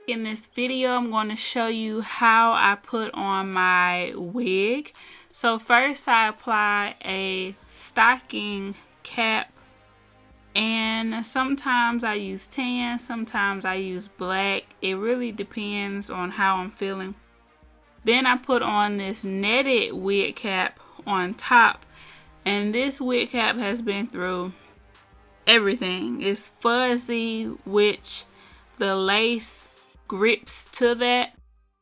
In this video, I'm going to show you how I put on my wig. So first I apply a stocking cap, and sometimes I use tan, sometimes I use black. It really depends on how I'm feeling. Then I put on this netted wig cap on top, and this wig cap has been through everything. It's fuzzy, which the lace grips to that.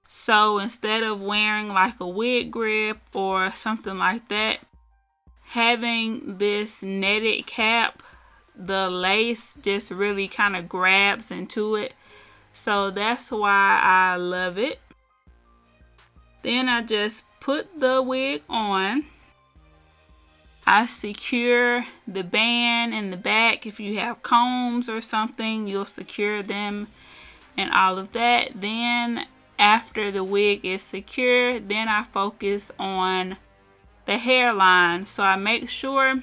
So instead of wearing like a wig grip or something like that, having this netted cap, the lace just really kind of grabs into it. So that's why I love it. Then I just put the wig on. I secure the band in the back. If you have combs or something, you'll secure them and all of that. Then after the wig is secure, then I focus on the hairline. So I make sure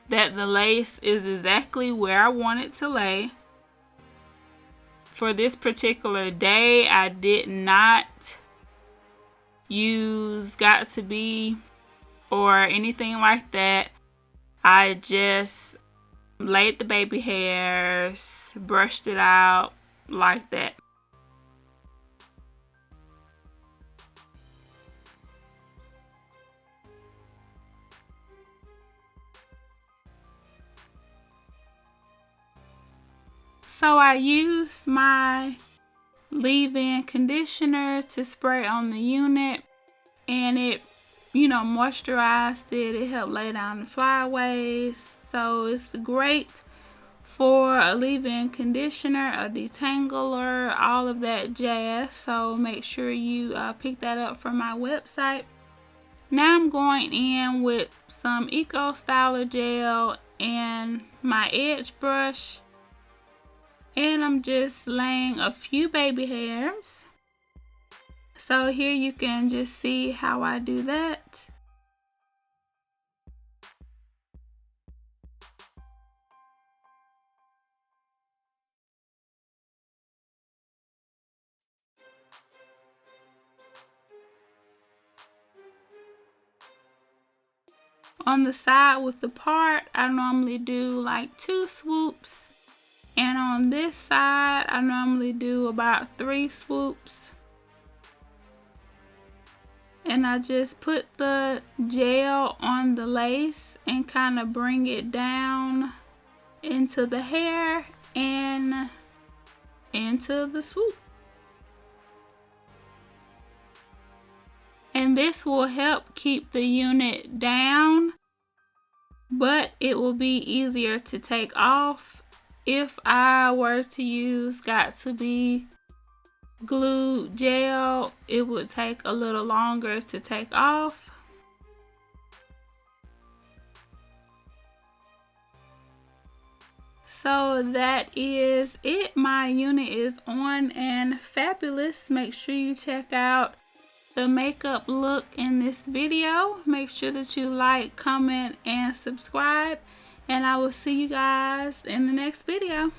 that the lace is exactly where I want it to lay. For this particular day, I did not use got to be or anything like that. I just laid the baby hairs, brushed it out like that. So I used my leave-in conditioner to spray on the unit, and it, moisturized it. It helped lay down the flyaways. So it's great for a leave-in conditioner, a detangler, all of that jazz. So make sure you pick that up from my website. Now I'm going in with some Eco Styler gel and my edge brush. And I'm just laying a few baby hairs. So here you can just see how I do that. On the side with the part, I normally do like 2 swoops. And on this side, I normally do about 3 swoops. And I just put the gel on the lace and kind of bring it down into the hair and into the swoop. And this will help keep the unit down, but it will be easier to take off. If I were to use got to be glue gel, it would take a little longer to take off. So that is it. My unit is on and fabulous. Make sure you check out the makeup look in this video. Make sure that you like, comment, and subscribe. And I will see you guys in the next video.